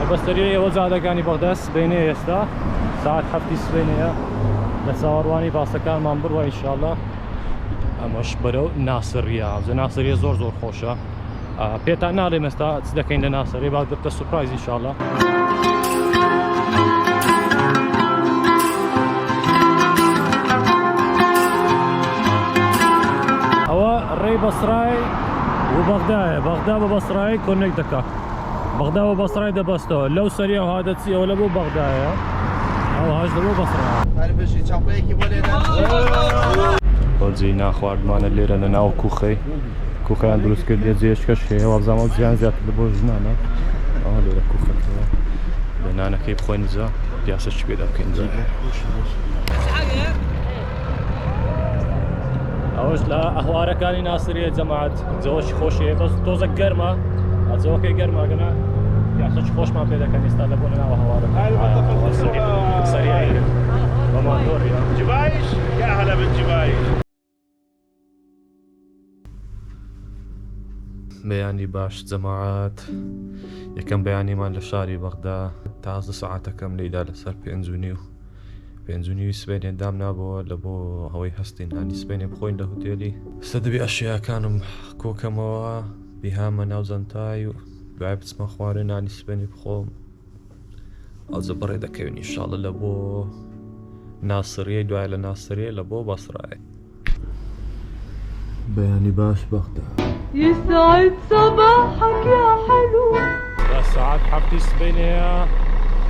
البەستەریەی ئێوە جادەکانی بەغدا سبەینەیە ئێستا ساعت 7 سبەینەیە لە چاوەڕوانی باسەکانمان بڕوە ئینشاءالله ئەمەش بەرەو ناسریە ناسریە زۆر خۆشە پێتان ناڵێم ئێستا چ دەکەین لە ناسری با بێتە سورپرایز ئینشاءالله ئەوە ڕێی بەسڕای و بەغدایە بەغدا بە بەسڕای کۆنێک دەکات بەغدا بە بەسڕای دەبەستەوە لەو سەریە هادەچیەوە لە بۆ بەغدایە ئەو هاش لە بۆ بەسڕا بەڵجی ناخواردمانە لێرە لە ناو کوخەیان دروست کردێ جێشکەش هەیە وابزانەوە جیان زیاتر لە بۆ ژنانە ئەوە لێرە کوخەکەوە بە نانەکەی بخۆین جا پیاسەش پێدا بکەین جا ئەوەش لە ئەهوارەکانی ناسریە جەماعەت جەوەشی خۆشیە بەس تۆزە گەرمە ئەجەوەکەی گەرماگەنە پیاسەش خۆشمان پێ دەکەن ئێستا لە بۆ لە ناو هەوارەکە سەریعە بەمان دۆڕیە جبايش يا هلا بالجبايش بەیانی باش جەماعەت یەکەم بەیانیمان لە شاری بەغدا تازە سەعاتەکەم لێدا لەسەر 5:30 سبەینێ دام نابەوە لە بۆ هەوەی هەستین هانی سبەینێ بخۆین لە هوتێلی سە دەبێ ئەشیاکانم کۆکەمەوە بیهامە ناو زەنتای و دوای بچمە خوارێ نانی سبەینێ بخۆم ئەوجە بڕێ دەکەوین ئینشاڵڵە لە بۆ ناسریە دوای لە ناسریە لە بۆ بەسڕای بەیانی باش بەغدا يسعد صباحك يا حلو ساعت 7 سبەینەیە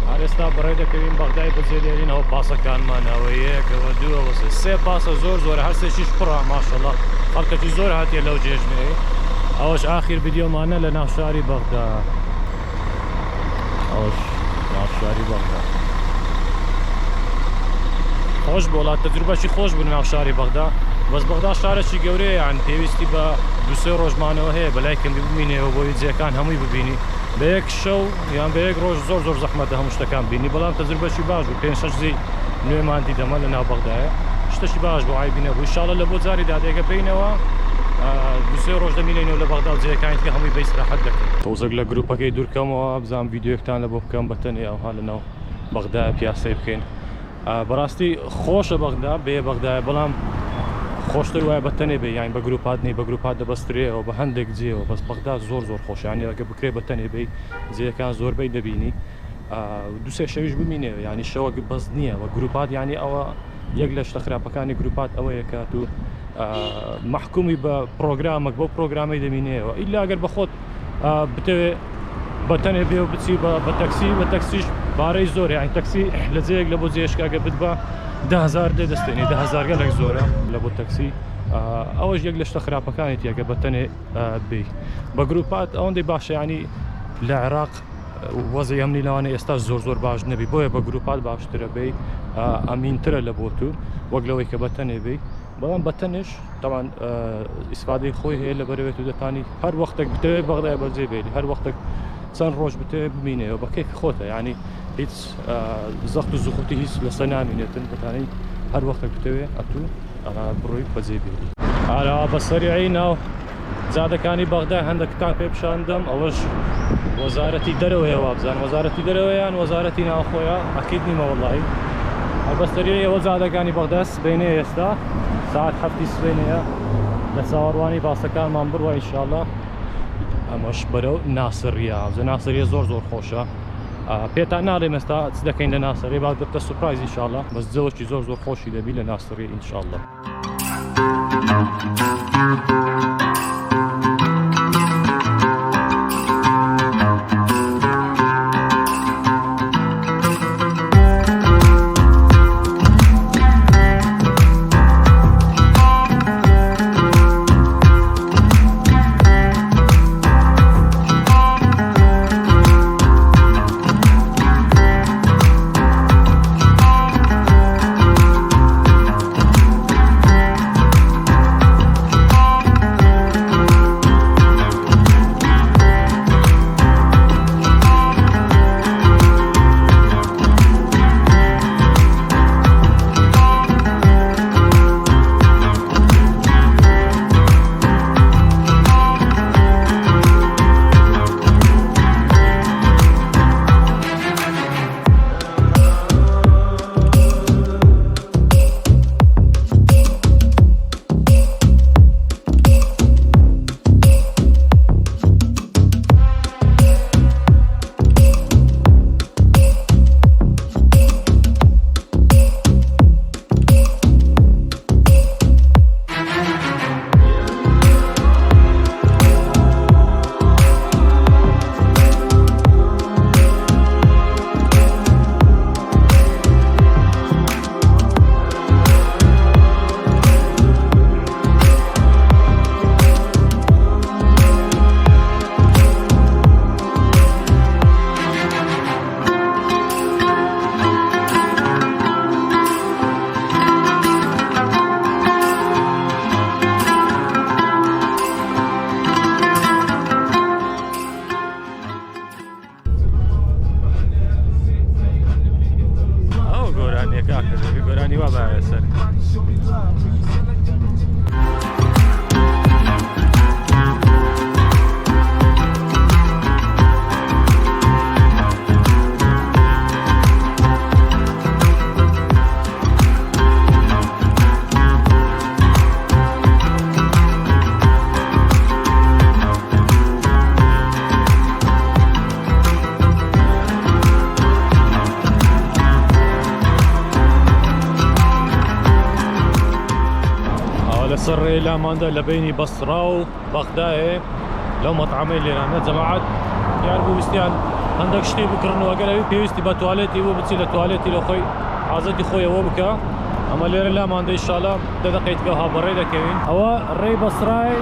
هەر ئێستا بڕێ دەکەوین بەغدای بەجێدێرینەوە پاسەکانمانەوە یەکەوە دووەوە سێ پاسە زۆر هەر سێشیش پڕە ماشەڵڵا خەڵکەکی زۆر هاتیە لەو جێژنەیە ئەوەش ئاخر ڤیدیۆمانە لە ناوشاری بەغدا ئەوەش ناوشاری بەغدا خۆش بۆ وڵات تەجروبەشی خۆش بوو ناوشاری بەغدا بەس بەغدا شارێکی گەورەیە یان پێویستی بە دوسێ ڕۆژمانەوە هەیە بەلای کەمی ببینێەوە بۆی جێکان هەمووی ببینی بە یەک شەو یان بە یەک ڕۆژ زۆر زەحمەتە هەموو شتەکان بینی بەڵام تەجروبەشی باش بوو 5-6 زی نوێماندی دەمە لە ناو بەغدایە شتێکی باش بۆ ئای بینە بوو ئینشاڵڵە لە بۆ جاری دادێگە بینەوە دوسێ ڕۆژ دەمینێنەوە لە بەغدا و جێیەکانی دیکە هەمووی بە ئیستراحەت دەکەین تۆزێک لە گروپەکەی دوورکەمەوە بزانم ڤیدیۆیەکتان لە بۆ بکەم بەتەنێ ئەوها لە ناو بەغدایە پیاسەی بکەین بەڕاستی خۆشە بەغدا بێ بەغدایە بەڵام خۆشتر وایە بەتەنێ بێ یان بە گروپات نی بە گروپات دەبەسترێەوە بە هەندێک جێەوە بەس بەغدا زۆر خۆشیانی ئەگە بکرێ بەتەنێ بێ جێیەکان زۆربەی دەبینی دوسێ شەویش ببینێ ینی شەوە بەس نییە بە گروپات ینی ئەوە یەک لە شتە خراپەکانی گروپات ئەوەیە کات و محکومی بە پرۆگرامێک بۆ پرۆگرامی دەبینێەوە ئیلا ئەگەر بەخۆت بتەوێ بەتەنێ بێ و بچی بە تەکسیش بارەی زۆر یانی تەکسی لە جەیەک لە بۆ جێشکاگە بت بە 10,000 دەستێنی 10,000 گەلێک زۆرە لە بۆ تەکسی ئەوەش یەک لە شتە خراپەکانێت یەکە بەتەنێ بێ بە گروپات ئەوەندەی باشە ینی لە عێراق وەزەی ئەمنی لەوانە ئێستا زۆر باش نەبی بۆیە بە گروپات باشترە بێ ئەمینترە لە بۆ تو وەک لەوەی کە بەتەنێ بێ بەڵام بەتەنش تاوان ئیسفادەی خۆی هەیە لە بەرەوێت و دەتانی هەر وەختێک بتەوێت بەغدای بەجێ بێری هەر وەختێک چەند ڕۆژ بتەوێت ببینێەوە بە کێک خۆتە ینی هیچ زەخت و زوخوتی هیچ لەسەر نامینێتن دەتانی هەر وەختێک بتەوێت ئەتوو بڕۆی بەجێ بێری ئارا بە سەریعی ناو جادەکانی بەغدای هەندێکتان پێ پیشاندەم ئەوەش وەزارەتی دەرەوەیە وابزان وەزارەتی دەرەوەیان وەزارەتی ناوخۆیە ئەکید نیمە وەڵڵاهی هەڵبەستەریەی ئەوە جادەکانی بەغدا سبەینەیە ئێستا ساعت 7 سبەینەیە لە چاوەڕوانی باسەکانمان بڕوە ئینشاءالله ئەمەش بەرەو ناسریە ناسریە زۆر خۆشە پێتان ناڵێم ئێستا چ دەکەین لە ناسری با بێتە سورپرایز ئینشاءالله بەس جەوەکی زۆر خۆشی دەبی لە ناسری ئینشاءالله كاكا بيقول أنا وابا يا سر لسر إلى ماندا لبيني بصراو بغداد لو مطعمين اللي أنا جماعات يعني بو بستيان عندك شتي بكرنو أقل أبي بيستي بتواليتي وبتصير تواليتي لو خوي عزتي خويا وبكا أما اللي لا ماندا إن شاء الله دقيقة كها بريدة كمين هو الري بصراي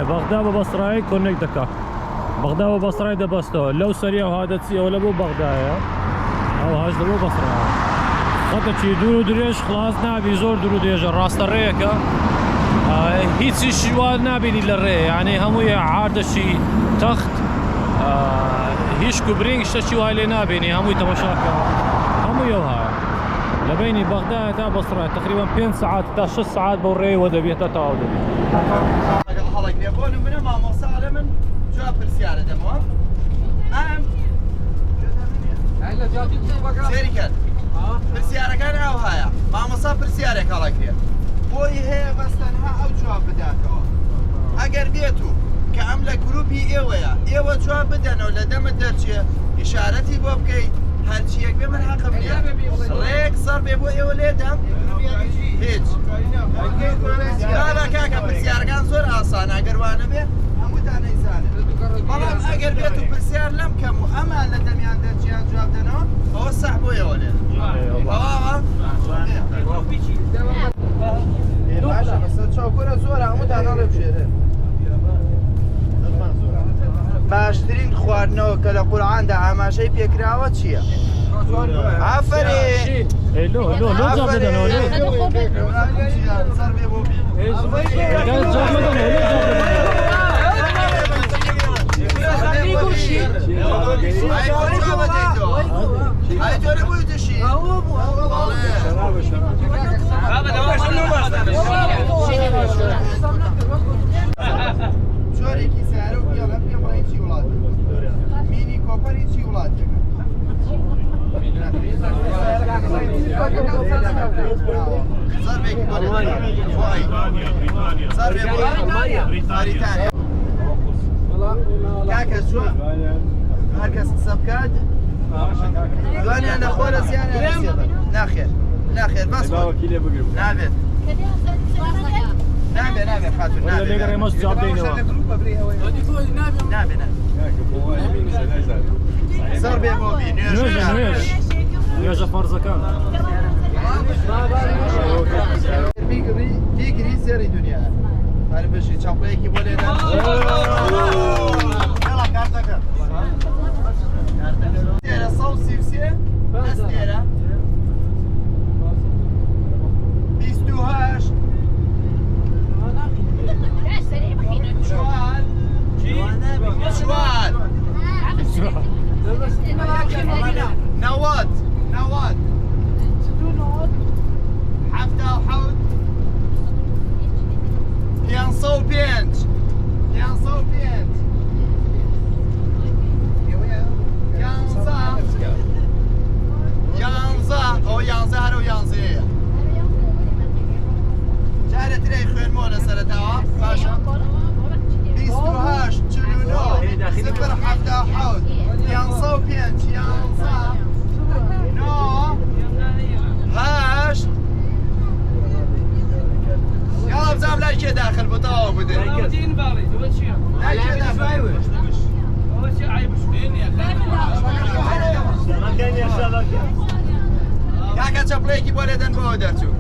بغداد وبصراي كونك دكا بغداد وبصراي ده بستو لو سريع وهذا تسي ولا بو بغداد أو هاش ده بو بصراي خاطر چی درو درێژ خلاص نابی زۆر درو درێژە ڕاستە ڕێیەکە هیچی شیوان نابینی لە ڕێ یعنی هەموویە عاردەشی تەخت هیچ و برنگ شتێکی وای لێ نابینی هەمووی تەماشاکە هەموویە هەیە لە بینی بەغداد تا بەسڕای تقریبا 5 ساعات تا 6 ساعات بەو ڕێوە دەبێتە تاوا دەبێت هەڵک لێبوون منە مامۆستا لە من جا پرسیارە دەمەوە سێری کرد پرسیارەکان ئەو هەیە مامۆستا پرسیارێک هەڵەکرێ بۆی هەیە بەستەنها ئەو جواب بداتەوە ئەگەر بێت و کە ئەم لە گروپی ئێوەیە ئێوە جواب بدەنەوە لە دەمت دەرچێ ئیشارەتی بۆ بکەیت هەرچیەک بێ من حەقم نییە ڕێک سەر بێ بۆ ئێوە لێدەم هیچ کاکە پرسیارەکان زۆر ئاسانە ئەگەر وانە بێ هەمووتان نەیزانێت بەڵام ئەگەر بێت و پرسیار لەم کەم و ئەمان لە دەمیان دەرچیان جواب دەنەوە ئەوە سەح بۆ ئێوە لێ چاوکۆرە زۆرە هەمووتان هەڵێ بژێرن باشترین خواردنەوە کە لە قورعاندا ئاماژەی پێکراوە چییە؟ ئافرین لۆ جواب بدەنەوە جۆرێکی سیارە و پیاڵە پێ بڵێ چی وڵاتێک مینی کۆپەری چی وڵاتێکە زەربێکی بۆ بریتانیا کاکە چوە هەر کەس قسە بکات دوانیان لەخۆرە زیانیان لەسێبن ناخێر باس نابێت نابێ خاتون لێگە ڕێمەش جواب دەینەوە نابێ زەر بێ بۆ بی نوێژە فەرزەکان دیگری سێری دنیا هەر بەشی چاپڵەیەکی بۆ لێدان تێرە 133 هەست تێرە 28 شوال نواد حفتا و حوت پیانسە و پێنج یانزە ئەو یانزە هەرە و یانزەیە جارە ترەی خوێنمەوە لە سەرەتاوە باشە 28 49 0 77 یانزە و پێنج یانزە 8 یاڵا بزانم لای کێ داخل بۆ تەواو بدەین لای کێ داخل کاکە چەپڵەیەکی بۆ لێدەن بۆەوە دەرچوو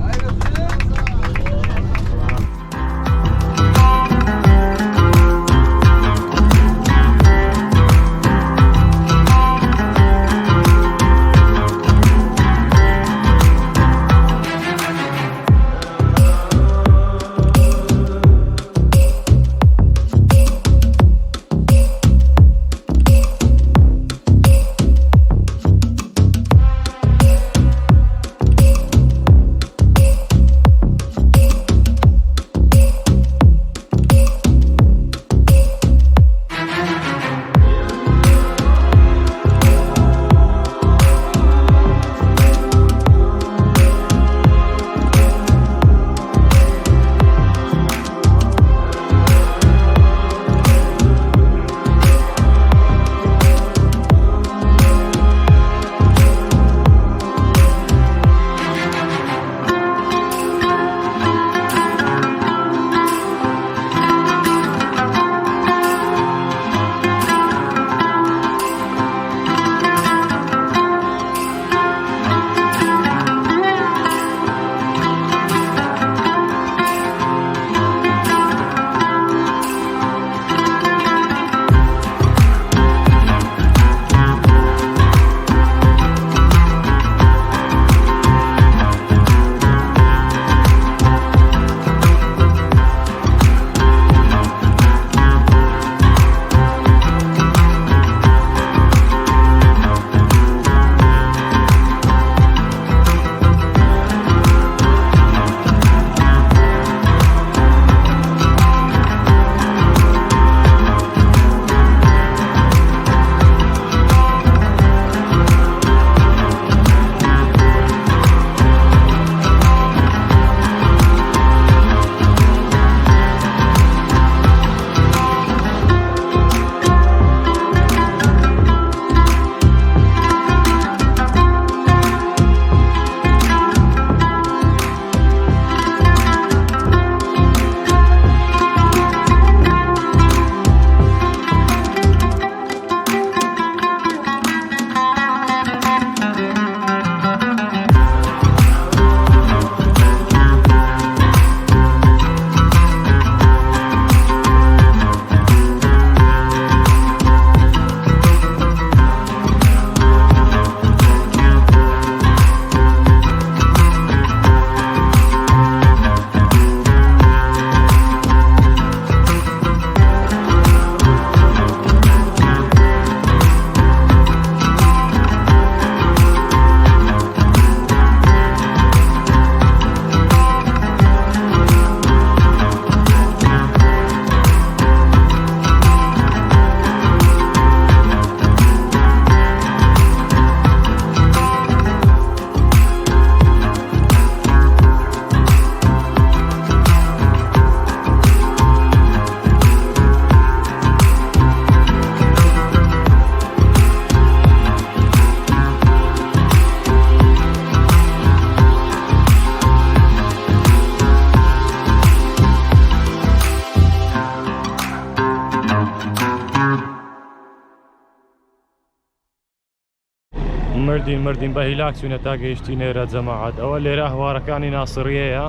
مردین بە هیلاک چوونە تا گەیشتی نێرە جەماعەت ئەوە لێرە هەوارەکانی ناسریەیە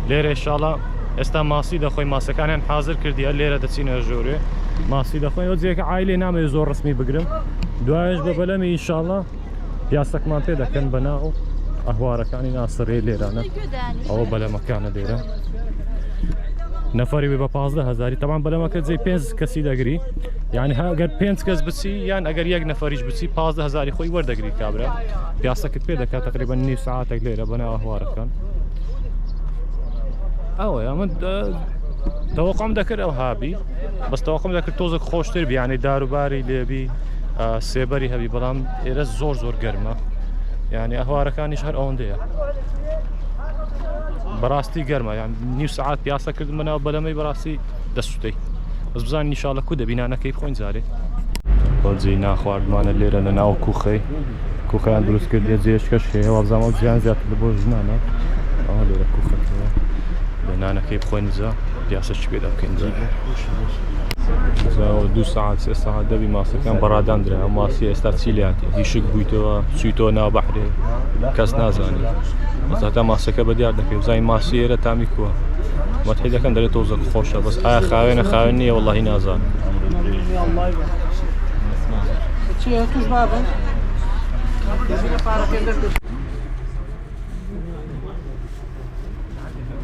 لێرە ئینشاڵڵا ئێستا ماسی دەخۆی ماسەکانیان حاضر کردی ئە لێرە دەچینە ژوورێ ماسی دەخۆی ئەو جێگە عایلێ نامەوێت زۆر ڕسمی بگرم دوایش بە بەلەمی ئینشاڵڵا پیاسەکمان پێ دەکەن بەناو ئەهوارەکانی ناسریە لێرانە ئەوە بەلەمەکانە لێرە نەفەری بە 15,000 تەمان بەلەمەکە جێی 5 کەسی دەگری یعنی ئەگەر 5 کەس بچی یان ئەگەر یەک نەفەریش بچی 15,000 خۆی وەردەگری کابرا پیاسەکەت پێ دەکات تقریبا نیم ساعتێک لێرە بەناو ئەهوارەکان ئەوە ئەمە تەوەقعم دەکرد ئەو هابی بەس تەوەقعم دەکرد تۆزێک خۆشتر بی یعنی داروباری لێبی سێبەری هەبی بەڵام ئێرە زۆر گەرمە یعنی ئەهوارەکانیش هەر ئەوەندەیە بەڕاستی گەرمە یان نیم ساعت پیاسە کردم بەناو بەلەمەی بەڕاستی دەسووتەی بەس بزانین ئینشاڵڵا کو دەبینانەکەی بخۆین جارێ بەڵجێی ناخواردمانە لێرە لە ناو کوخەیان دروست کردێ جێشکەش هەیە وابزانەوە زیان زیاتر لە بۆ ژنانە ئەوە لێرە کوخەکەوە لە نانەکەی بخۆین جا پیاسەش پێدا بکەین جا 2 ساعت 3 ساعت دەبی ماسەکان بەڕاداندرا ئەم ماسی ئێستا چی لێهاتی هیشک بوویتەوە چوویتەوە ناو بەحرێ کەس نازانێت هەتا ماسەکە بەدیار دەکەی بزانین ماسی ئێرە تامی کووە مەتحی دەکەن دەرێت تۆزێک خۆشە بەس ئایا خاوێنە خاوێن نییە وەڵڵاهی نازانم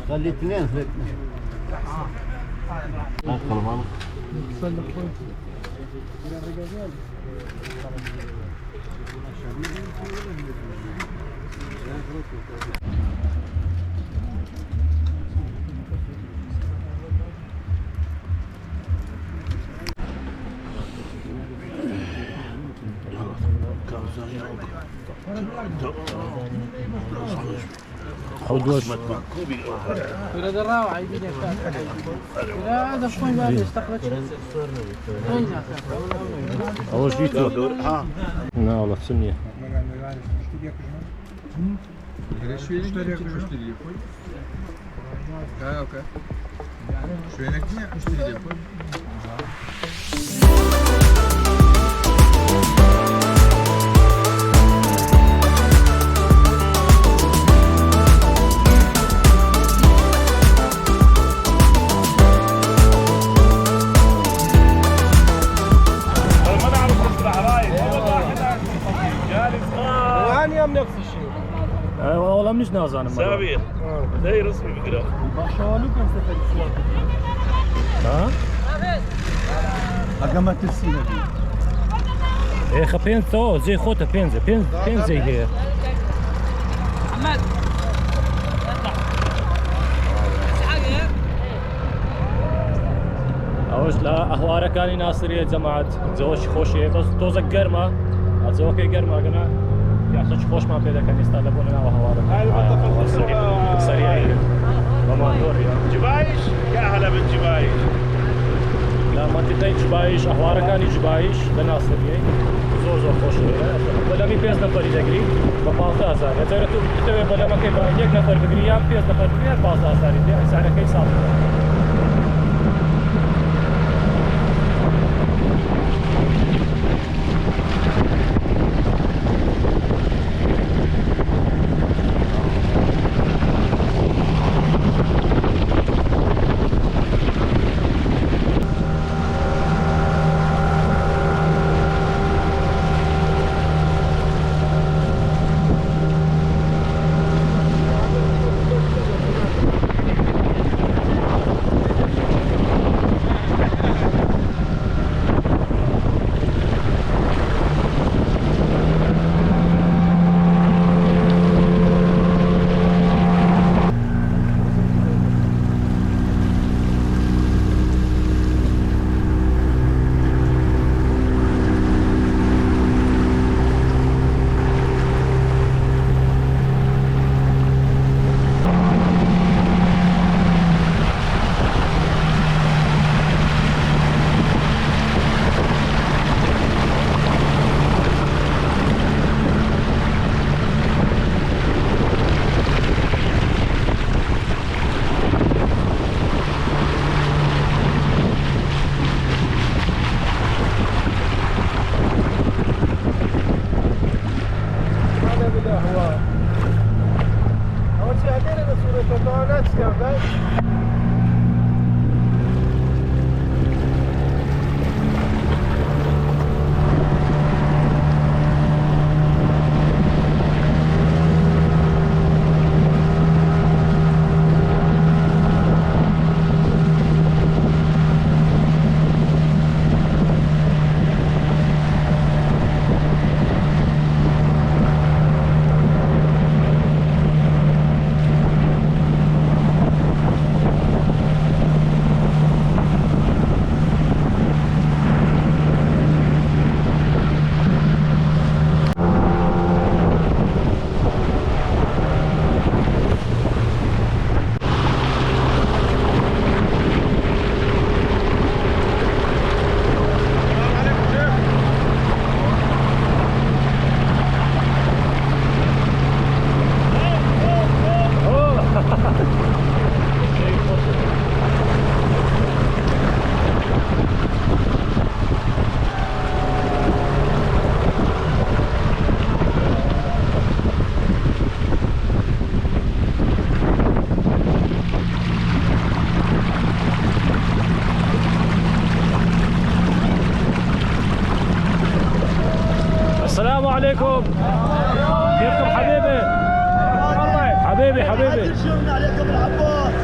خلي اثنين أو دوش ولا دراو عايزين لا هذا شوي ما يستقبل أول شيء لا والله سنية والله منيش نازانم سابير زي رسمي بقرا ها أقامت السنة دي إيه خبين تو زي خوته بينزا هي محمد أوش لا أهوارة كاني ناصرية جماعة زوج خوشية بس توزك قرمة أتزوجي قرمة قنا يعطيك خوش ما بيدا كان يستعلبون لنا وهوارة هاي المنطقة سريعة وما دوريا جبايش يا هلا بالجبايش لا منطقة جبايش أهوارة كاني جبايش لناصرية زور خوشية بلا مي بيز نفر يدقري ببازا هزار إذا تبي بلا ما كيف يك نفر بقري يام بيز نفر بقري بازا هزار يدي سعره كي صار السلام عليكم. كيفكم حبيبي؟ حبيبي حبيبي.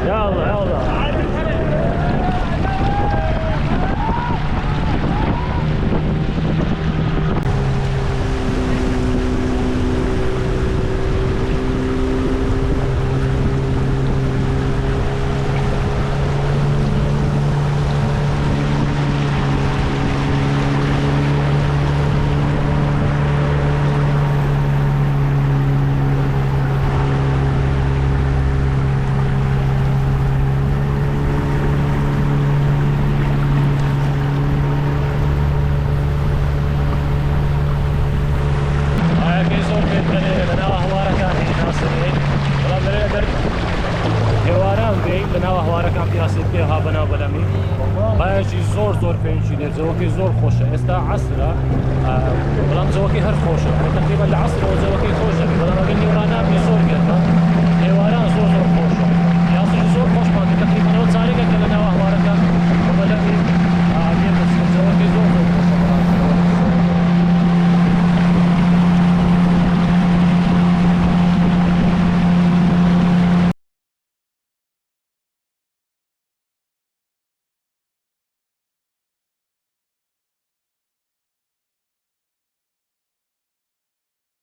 يلا يلا. زۆر پێنجی لێ جەوەکەی زۆر خۆشە ئێستا عەسرە بەڵام جەوەکەی هەر خۆشە تقریبا لە عەسرەوە جەوەکەی خۆشە بەڵام ئەگەر نیوەڕان نابی زۆر گەرمە